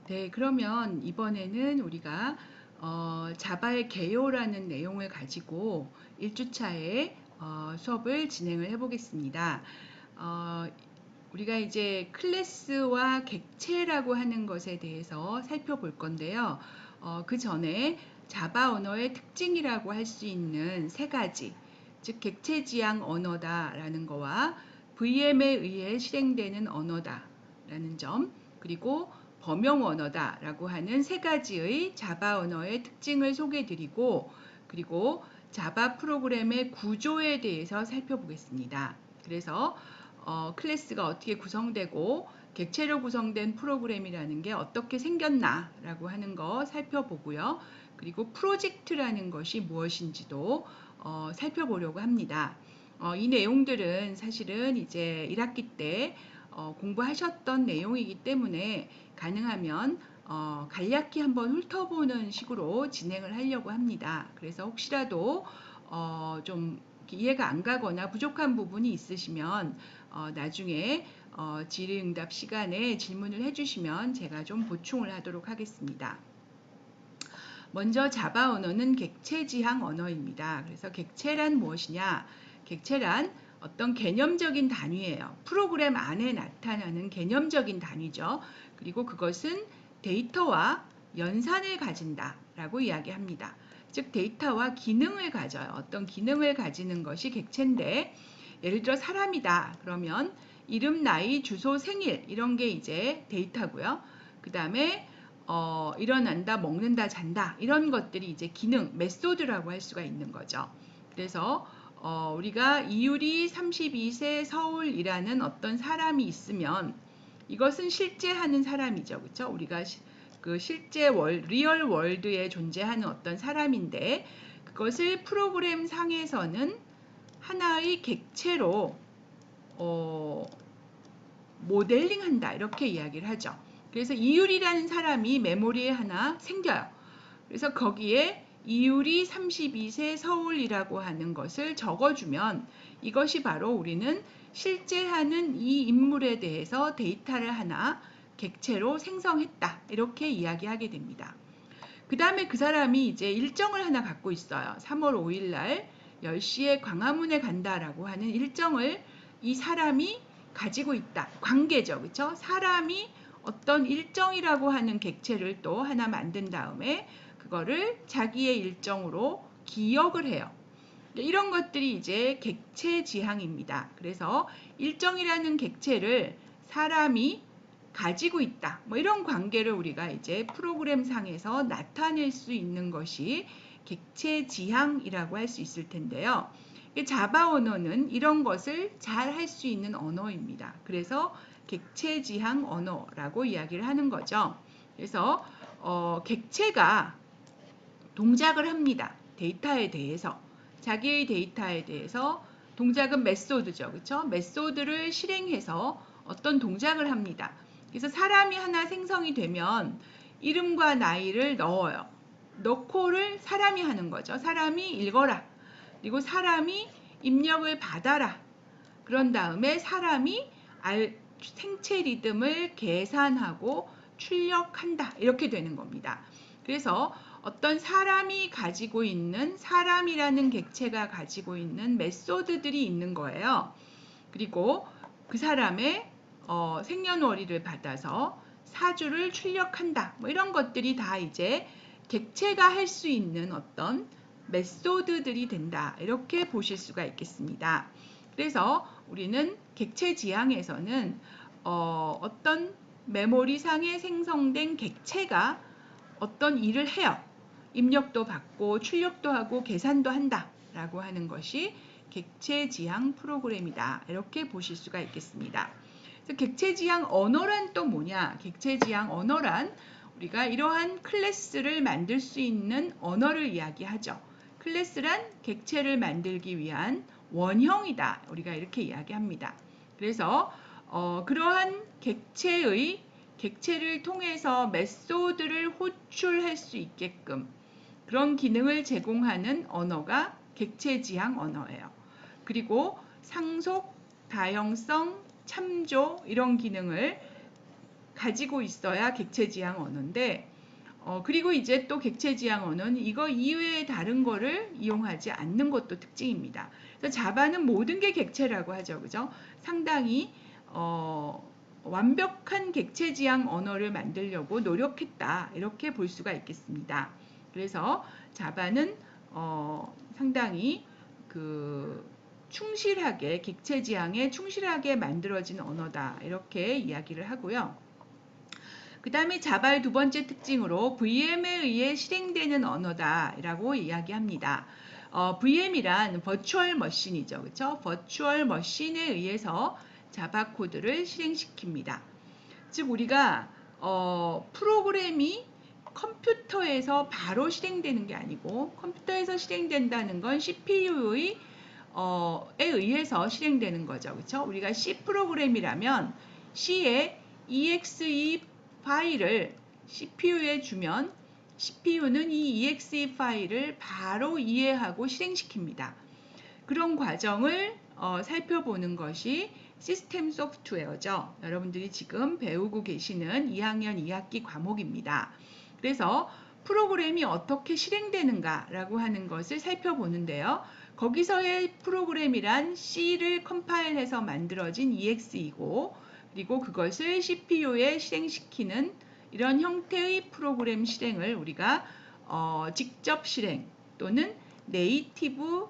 네, 그러면 이번에는 우리가 자바의 개요라는 내용을 가지고 1주차에 수업을 진행을 해보겠습니다. 어, 우리가 이제 클래스와 객체라고 하는 것에 대해서 살펴볼 건데요. 그 전에 자바 언어의 특징이라고 할 수 있는 세 가지, 즉 객체지향 언어다라는 거와 VM에 의해 실행되는 언어다라는 점, 그리고 범용 언어다라고 하는 세 가지의 자바 언어의 특징을 소개해드리고, 그리고 자바 프로그램의 구조에 대해서 살펴보겠습니다. 그래서 클래스가 어떻게 구성되고 객체로 구성된 프로그램이라는 게 어떻게 생겼나라고 하는 거 살펴보고요. 그리고 프로젝트라는 것이 무엇인지도 살펴보려고 합니다. 이 내용들은 사실은 이제 1학기 때 공부하셨던 내용이기 때문에 가능하면 간략히 한번 훑어보는 식으로 진행을 하려고 합니다. 그래서 혹시라도 좀 이해가 안 가거나 부족한 부분이 있으시면 나중에 질의응답 시간에 질문을 해주시면 제가 좀 보충을 하도록 하겠습니다. 먼저 자바 언어는 객체지향 언어입니다. 그래서 객체란 무엇이냐? 객체란 어떤 개념적인 단위예요. 프로그램 안에 나타나는 개념적인 단위죠. 그리고 그것은 데이터와 연산을 가진다라고 이야기합니다. 즉 데이터와 기능을 가져요. 어떤 기능을 가지는 것이 객체인데, 예를 들어 사람이다 그러면 이름, 나이, 주소, 생일 이런 게 이제 데이터고요. 그 다음에 일어난다, 먹는다, 잔다 이런 것들이 이제 기능, 메소드라고 할 수가 있는 거죠. 그래서 우리가 이유리 32세 서울이라는 어떤 사람이 있으면 이것은 실제 하는 사람이죠. 그렇죠? 우리가 그 실제 리얼 월드에 존재하는 어떤 사람인데, 그것을 프로그램 상에서는 하나의 객체로 모델링한다 이렇게 이야기를 하죠. 그래서 이율이라는 사람이 메모리에 하나 생겨요. 그래서 거기에 이율이 32세 서울이라고 하는 것을 적어주면 이것이 바로 우리는 실제 하는 이 인물에 대해서 데이터를 하나 객체로 생성했다 이렇게 이야기하게 됩니다. 그 다음에 그 사람이 이제 일정을 하나 갖고 있어요. 3월 5일 날 10시에 광화문에 간다라고 하는 일정을 이 사람이 가지고 있다. 관계죠. 그렇죠? 사람이 어떤 일정이라고 하는 객체를 또 하나 만든 다음에 그거를 자기의 일정으로 기억을 해요. 이런 것들이 이제 객체 지향입니다. 그래서 일정이라는 객체를 사람이 가지고 있다. 뭐 이런 관계를 우리가 이제 프로그램 상에서 나타낼 수 있는 것이 객체 지향이라고 할 수 있을 텐데요. 자바 언어는 이런 것을 잘 할 수 있는 언어입니다. 그래서 객체 지향 언어라고 이야기를 하는 거죠. 그래서 객체가 동작을 합니다. 데이터에 대해서. 자기의 데이터에 대해서 동작은 메소드죠. 그렇죠? 메소드를 실행해서 어떤 동작을 합니다. 그래서 사람이 하나 생성이 되면 이름과 나이를 넣어요. 넣고를 사람이 하는 거죠. 사람이 읽어라. 그리고 사람이 입력을 받아라. 그런 다음에 사람이 생체 리듬을 계산하고 출력한다. 이렇게 되는 겁니다. 그래서 어떤 사람이 가지고 있는, 사람이라는 객체가 가지고 있는 메소드들이 있는 거예요. 그리고 그 사람의 생년월일을 받아서 사주를 출력한다. 뭐 이런 것들이 다 이제 객체가 할 수 있는 어떤 메소드들이 된다. 이렇게 보실 수가 있겠습니다. 그래서 우리는 객체 지향에서는 어떤 메모리상에 생성된 객체가 어떤 일을 해요. 입력도 받고 출력도 하고 계산도 한다 라고 하는 것이 객체지향 프로그램이다. 이렇게 보실 수가 있겠습니다. 그래서 객체지향 언어란 또 뭐냐? 객체지향 언어란 우리가 이러한 클래스를 만들 수 있는 언어를 이야기하죠. 클래스란 객체를 만들기 위한 원형이다. 우리가 이렇게 이야기합니다. 그래서 그러한 객체를 통해서 메소드를 호출할 수 있게끔 그런 기능을 제공하는 언어가 객체지향 언어예요. 그리고 상속, 다형성, 참조 이런 기능을 가지고 있어야 객체지향 언어인데 그리고 이제 또 객체지향 언어는 이거 이외에 다른 거를 이용하지 않는 것도 특징입니다. 그래서 자바는 모든 게 객체라고 하죠. 그죠? 상당히 완벽한 객체지향 언어를 만들려고 노력했다. 이렇게 볼 수가 있겠습니다. 그래서 자바는 상당히 충실하게 객체지향에 충실하게 만들어진 언어다. 이렇게 이야기를 하고요. 그 다음에 자바의 두 번째 특징으로 VM에 의해 실행되는 언어다라고 이야기합니다. VM이란 버추얼 머신이죠. 그렇죠? 버추얼 머신에 의해서 자바 코드를 실행시킵니다. 즉 우리가 프로그램이 컴퓨터에서 바로 실행되는 게 아니고 컴퓨터에서 실행된다는 건 CPU에 의해서 실행되는 거죠. 그렇죠? 우리가 C 프로그램이라면 C의 exe 파일을 CPU에 주면 CPU는 이 exe 파일을 바로 이해하고 실행시킵니다. 그런 과정을 살펴보는 것이 시스템 소프트웨어죠. 여러분들이 지금 배우고 계시는 2학년 2학기 과목입니다. 그래서 프로그램이 어떻게 실행되는가라고 하는 것을 살펴보는데요. 거기서의 프로그램이란 C를 컴파일해서 만들어진 exe이고 그리고 그것을 CPU에 실행시키는 이런 형태의 프로그램 실행을 우리가 직접 실행 또는 네이티브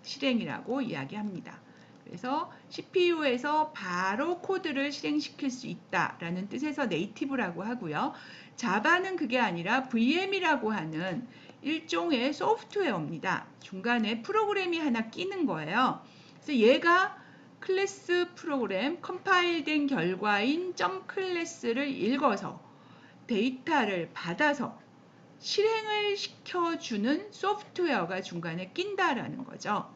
실행이라고 이야기합니다. 그래서 CPU에서 바로 코드를 실행시킬 수 있다라는 뜻에서 네이티브라고 하고요. 자바는 그게 아니라 VM이라고 하는 일종의 소프트웨어입니다. 중간에 프로그램이 하나 끼는 거예요. 그래서 얘가 클래스 프로그램 컴파일된 결과인 점 클래스를 읽어서 데이터를 받아서 실행을 시켜주는 소프트웨어가 중간에 낀다라는 거죠.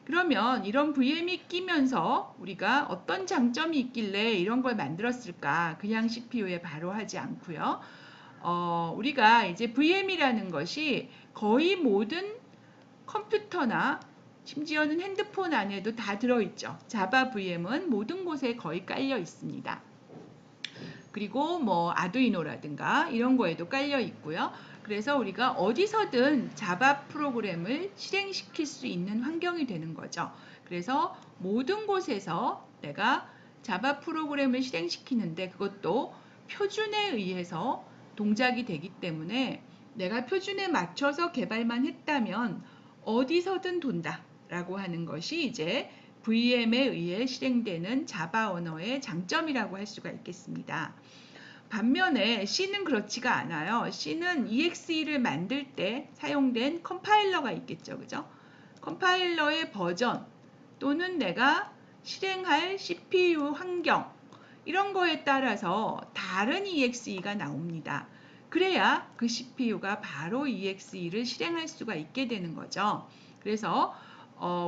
그러면 이런 VM이 끼면서 우리가 어떤 장점이 있길래 이런 걸 만들었을까? 그냥 CPU에 바로 하지 않고요. 우리가 이제 VM이라는 것이 거의 모든 컴퓨터나 심지어는 핸드폰 안에도 다 들어있죠. 자바 VM은 모든 곳에 거의 깔려 있습니다. 그리고 뭐 아두이노라든가 이런 거에도 깔려 있고요. 그래서 우리가 어디서든 자바 프로그램을 실행시킬 수 있는 환경이 되는 거죠. 그래서 모든 곳에서 내가 자바 프로그램을 실행시키는데 그것도 표준에 의해서 동작이 되기 때문에 내가 표준에 맞춰서 개발만 했다면 어디서든 돈다 라고 하는 것이 이제 VM에 의해 실행되는 자바 언어의 장점이라고 할 수가 있겠습니다. 반면에 C는 그렇지가 않아요. C는 exe를 만들 때 사용된 컴파일러가 있겠죠. 그죠? 컴파일러의 버전 또는 내가 실행할 CPU 환경 이런 거에 따라서 다른 exe가 나옵니다. 그래야 그 CPU가 바로 exe를 실행할 수가 있게 되는 거죠. 그래서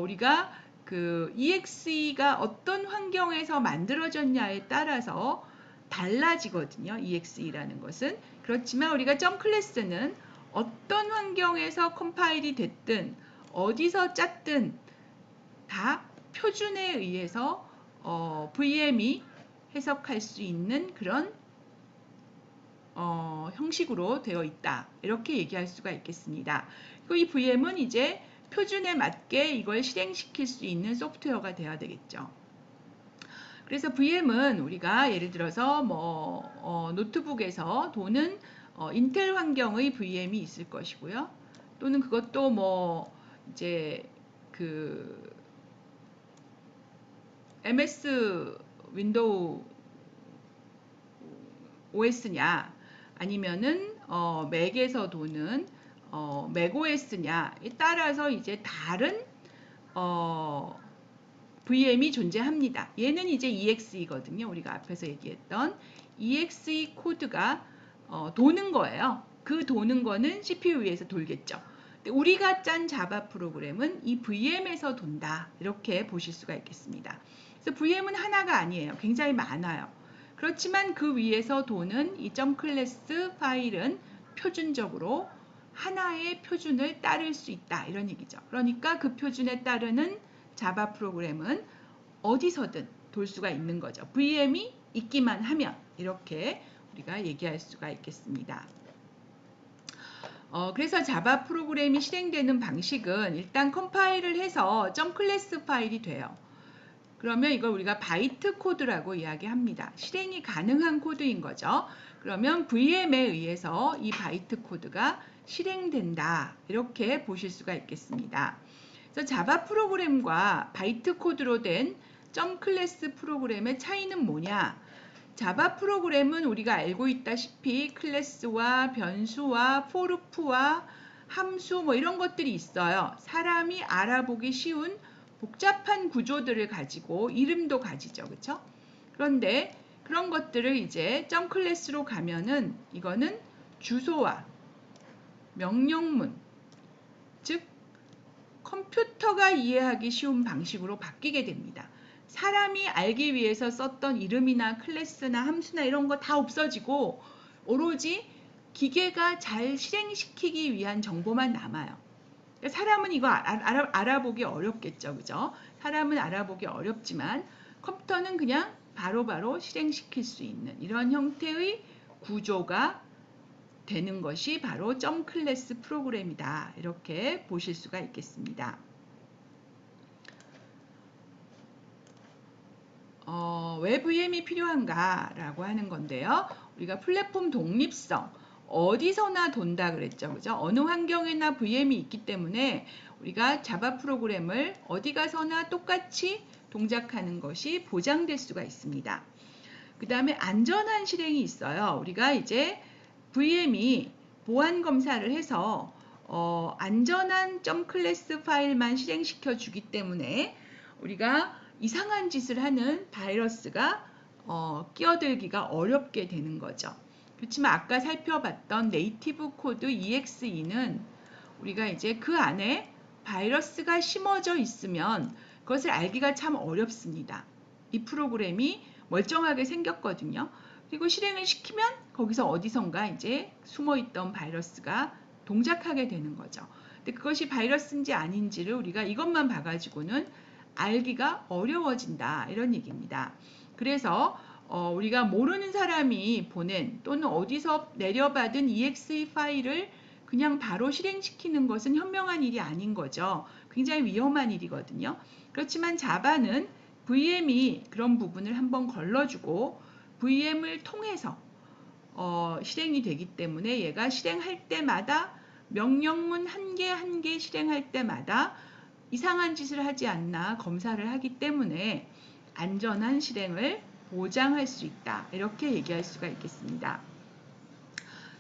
우리가 그 exe가 어떤 환경에서 만들어졌냐에 따라서 달라지거든요. exe라는 것은. 그렇지만 우리가 점 클래스는 어떤 환경에서 컴파일이 됐든 어디서 짰든 다 표준에 의해서 VM이 해석할 수 있는 그런 형식으로 되어 있다. 이렇게 얘기할 수가 있겠습니다. 그리고 이 VM은 이제 표준에 맞게 이걸 실행시킬 수 있는 소프트웨어가 되어야 되겠죠. 그래서 VM은 우리가 예를 들어서 노트북에서 도는 인텔 환경의 VM이 있을 것이고요. 또는 그것도 이제 그 MS 윈도우 OS냐 아니면은 맥에서 도는 맥OS냐에 따라서 이제 다른 VM이 존재합니다. 얘는 이제 EXE거든요. 우리가 앞에서 얘기했던 EXE 코드가 도는 거예요. 그 도는 거는 CPU 위에서 돌겠죠. 근데 우리가 짠 자바 프로그램은 이 VM에서 돈다. 이렇게 보실 수가 있겠습니다. 그래서 VM은 하나가 아니에요. 굉장히 많아요. 그렇지만 그 위에서 도는 이 .class 파일은 표준적으로 하나의 표준을 따를 수 있다. 이런 얘기죠. 그러니까 그 표준에 따르는 자바 프로그램은 어디서든 돌 수가 있는 거죠. VM이 있기만 하면 이렇게 우리가 얘기할 수가 있겠습니다. 그래서 자바 프로그램이 실행되는 방식은 일단 컴파일을 해서 .class 파일이 돼요. 그러면 이걸 우리가 바이트 코드라고 이야기합니다. 실행이 가능한 코드인 거죠. 그러면 VM에 의해서 이 바이트 코드가 실행된다. 이렇게 보실 수가 있겠습니다. 그래서 자바 프로그램과 바이트 코드로 된 .class 프로그램의 차이는 뭐냐? 자바 프로그램은 우리가 알고 있다시피 클래스와 변수와 포루프와 함수 뭐 이런 것들이 있어요. 사람이 알아보기 쉬운 복잡한 구조들을 가지고 이름도 가지죠. 그렇죠? 그런데 그런 것들을 이제 .class로 가면은 이거는 주소와 명령문, 즉 컴퓨터가 이해하기 쉬운 방식으로 바뀌게 됩니다. 사람이 알기 위해서 썼던 이름이나 클래스나 함수나 이런 거 다 없어지고 오로지 기계가 잘 실행시키기 위한 정보만 남아요. 사람은 이거 알아보기 어렵겠죠. 그죠? 사람은 알아보기 어렵지만 컴퓨터는 그냥 바로바로 실행시킬 수 있는 이런 형태의 구조가 되는 것이 바로 .class 프로그램이다. 이렇게 보실 수가 있겠습니다. 왜 VM이 필요한가 라고 하는 건데요. 우리가 플랫폼 독립성, 어디서나 돈다 그랬죠. 그죠? 어느 환경에나 VM이 있기 때문에 우리가 자바 프로그램을 어디 가서나 똑같이 동작하는 것이 보장될 수가 있습니다. 그 다음에 안전한 실행이 있어요. 우리가 이제 VM이 보안 검사를 해서 안전한 .class 파일만 실행시켜 주기 때문에 우리가 이상한 짓을 하는 바이러스가 끼어들기가 어렵게 되는 거죠. 그렇지만 아까 살펴봤던 네이티브 코드 EXE는 우리가 이제 그 안에 바이러스가 심어져 있으면 그것을 알기가 참 어렵습니다. 이 프로그램이 멀쩡하게 생겼거든요. 그리고 실행을 시키면 거기서 어디선가 이제 숨어있던 바이러스가 동작하게 되는 거죠. 근데 그것이 바이러스인지 아닌지를 우리가 이것만 봐가지고는 알기가 어려워진다 이런 얘기입니다. 그래서 우리가 모르는 사람이 보낸 또는 어디서 내려받은 exe 파일을 그냥 바로 실행시키는 것은 현명한 일이 아닌 거죠. 굉장히 위험한 일이거든요. 그렇지만 자바는 VM이 그런 부분을 한번 걸러주고 VM을 통해서 실행이 되기 때문에 얘가 실행할 때마다 명령문 한 개 한 개 실행할 때마다 이상한 짓을 하지 않나 검사를 하기 때문에 안전한 실행을 보장할 수 있다. 이렇게 얘기할 수가 있겠습니다.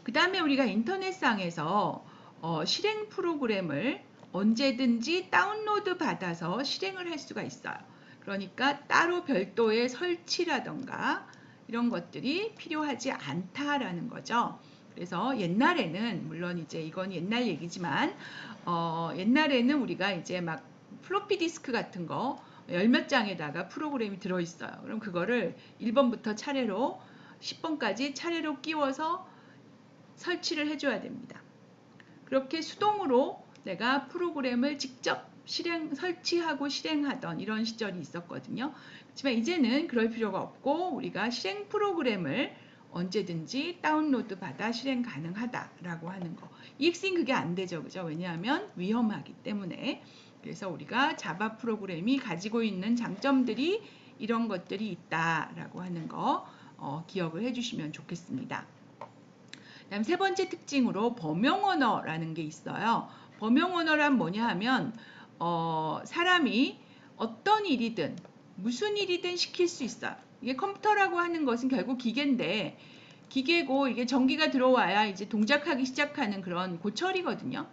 그 다음에 우리가 인터넷상에서 실행 프로그램을 언제든지 다운로드 받아서 실행을 할 수가 있어요. 그러니까 따로 별도의 설치라던가 이런 것들이 필요하지 않다라는 거죠. 그래서 옛날에는 물론 이제 이건 옛날 얘기지만 옛날에는 우리가 이제 막 플로피 디스크 같은 거 열 몇 장에다가 프로그램이 들어있어요. 그럼 그거를 1번부터 차례로 10번까지 차례로 끼워서 설치를 해줘야 됩니다. 그렇게 수동으로 내가 프로그램을 직접 설치하고 실행하던 이런 시절이 있었거든요. 하지만 이제는 그럴 필요가 없고 우리가 실행 프로그램을 언제든지 다운로드 받아 실행 가능하다라고 하는 거. EXE는 그게 안 되죠. 그죠? 왜냐하면 위험하기 때문에. 그래서 우리가 자바 프로그램이 가지고 있는 장점들이 이런 것들이 있다라고 하는 거 기억을 해주시면 좋겠습니다. 다음 세 번째 특징으로 범용 언어라는 게 있어요. 범용 언어란 뭐냐 하면 사람이 어떤 일이든 무슨 일이든 시킬 수 있어요. 이게 컴퓨터라고 하는 것은 결국 기계인데 기계고 이게 전기가 들어와야 이제 동작하기 시작하는 그런 고철이거든요.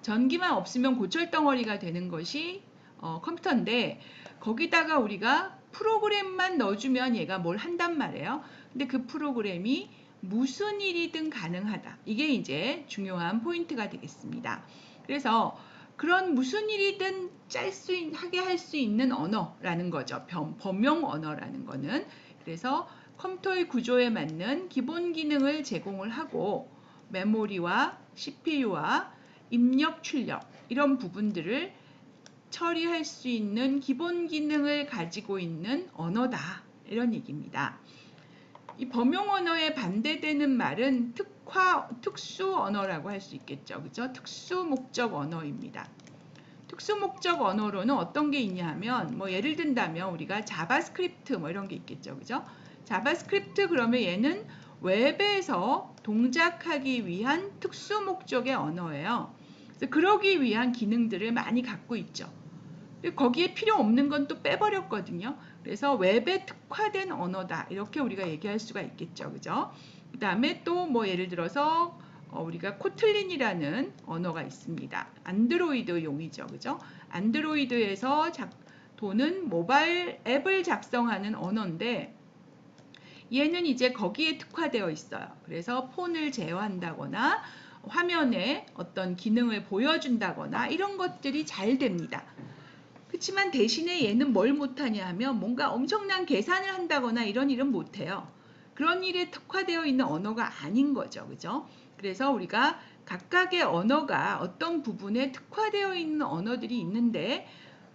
전기만 없으면 고철 덩어리가 되는 것이 컴퓨터인데 거기다가 우리가 프로그램만 넣어주면 얘가 뭘 한단 말이에요. 근데 그 프로그램이 무슨 일이든 가능하다. 이게 이제 중요한 포인트가 되겠습니다. 그래서 그런 무슨 일이든 하게 할 수 있는 언어라는 거죠. 범용 언어라는 거는. 그래서 컴퓨터의 구조에 맞는 기본 기능을 제공을 하고 메모리와 CPU와 입력, 출력 이런 부분들을 처리할 수 있는 기본 기능을 가지고 있는 언어다. 이런 얘기입니다. 이 범용 언어에 반대되는 말은 특수 언어라고 할 수 있겠죠. 그죠? 특수 목적 언어입니다. 특수 목적 언어로는 어떤 게 있냐 하면 뭐 예를 든다면 우리가 자바스크립트 뭐 이런 게 있겠죠. 그죠? 자바스크립트 그러면 얘는 웹에서 동작하기 위한 특수 목적의 언어예요. 그래서 그러기 위한 기능들을 많이 갖고 있죠. 거기에 필요 없는 건 또 빼버렸거든요. 그래서 웹에 특화된 언어다. 이렇게 우리가 얘기할 수가 있겠죠. 그죠? 그 다음에 또 뭐 예를 들어서 우리가 코틀린이라는 언어가 있습니다. 안드로이드용이죠. 그죠? 안드로이드에서 도는 모바일 앱을 작성하는 언어인데 얘는 이제 거기에 특화되어 있어요. 그래서 폰을 제어한다거나 화면에 어떤 기능을 보여준다거나 이런 것들이 잘 됩니다. 그렇지만 대신에 얘는 뭘 못하냐 하면 뭔가 엄청난 계산을 한다거나 이런 일은 못해요. 그런 일에 특화되어 있는 언어가 아닌 거죠. 그죠? 그래서 우리가 각각의 언어가 어떤 부분에 특화되어 있는 언어들이 있는데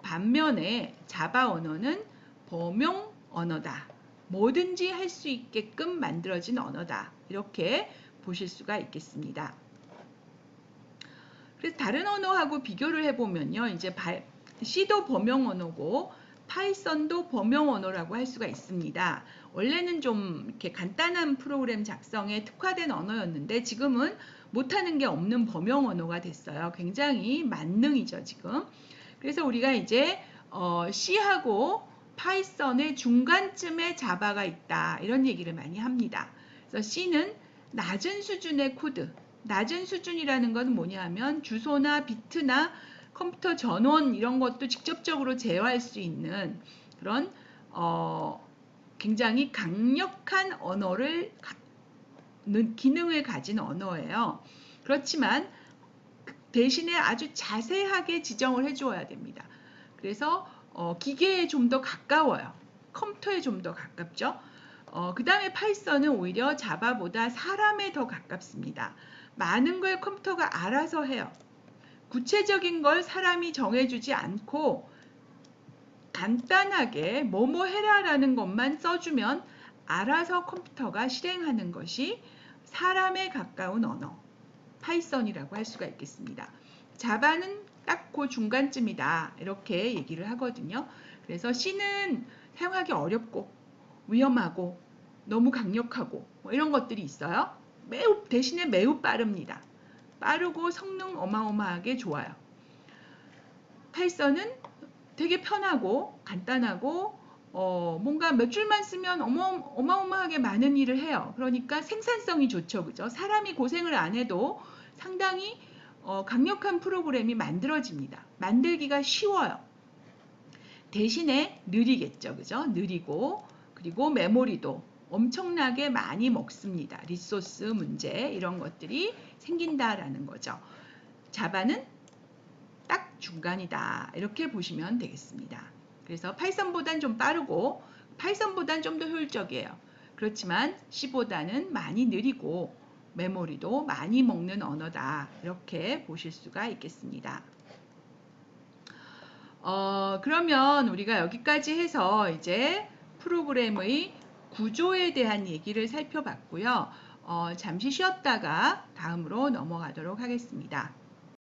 반면에 자바 언어는 범용 언어다. 뭐든지 할 수 있게끔 만들어진 언어다. 이렇게 보실 수가 있겠습니다. 그래서 다른 언어하고 비교를 해보면요. 이제 C도 범용 언어고 파이썬도 범용 언어라고 할 수가 있습니다. 원래는 좀 이렇게 간단한 프로그램 작성에 특화된 언어였는데 지금은 못하는 게 없는 범용 언어가 됐어요. 굉장히 만능이죠, 지금. 그래서 우리가 이제 C하고 파이썬의 중간쯤에 자바가 있다. 이런 얘기를 많이 합니다. 그래서 C는 낮은 수준의 코드, 낮은 수준이라는 건 뭐냐 하면 주소나 비트나 컴퓨터 전원 이런 것도 직접적으로 제어할 수 있는 그런 굉장히 강력한 언어를 기능을 가진 언어예요. 그렇지만 대신에 아주 자세하게 지정을 해주어야 됩니다. 그래서 기계에 좀 더 가까워요. 컴퓨터에 좀 더 가깝죠. 그 다음에 파이썬은 오히려 자바보다 사람에 더 가깝습니다. 많은 걸 컴퓨터가 알아서 해요. 구체적인 걸 사람이 정해주지 않고 간단하게 뭐뭐 해라라는 것만 써주면 알아서 컴퓨터가 실행하는 것이 사람에 가까운 언어, 파이썬이라고 할 수가 있겠습니다. 자바는 딱 그 중간쯤이다. 이렇게 얘기를 하거든요. 그래서 C는 사용하기 어렵고 위험하고 너무 강력하고 뭐 이런 것들이 있어요. 대신에 매우 빠릅니다. 빠르고 성능 어마어마하게 좋아요. 파이썬은 되게 편하고 간단하고 뭔가 몇 줄만 쓰면 어마어마하게 많은 일을 해요. 그러니까 생산성이 좋죠. 그죠? 사람이 고생을 안 해도 상당히 강력한 프로그램이 만들어집니다. 만들기가 쉬워요. 대신에 느리겠죠. 그죠? 느리고 그리고 메모리도 엄청나게 많이 먹습니다. 리소스 문제 이런 것들이 생긴다라는 거죠. 자바는 딱 중간이다. 이렇게 보시면 되겠습니다. 그래서 파이썬보단 좀 빠르고 파이썬보단 좀 더 효율적이에요. 그렇지만 C보다는 많이 느리고 메모리도 많이 먹는 언어다. 이렇게 보실 수가 있겠습니다. 그러면 우리가 여기까지 해서 이제 프로그램의 구조에 대한 얘기를 살펴봤고요. 잠시 쉬었다가 다음으로 넘어가도록 하겠습니다.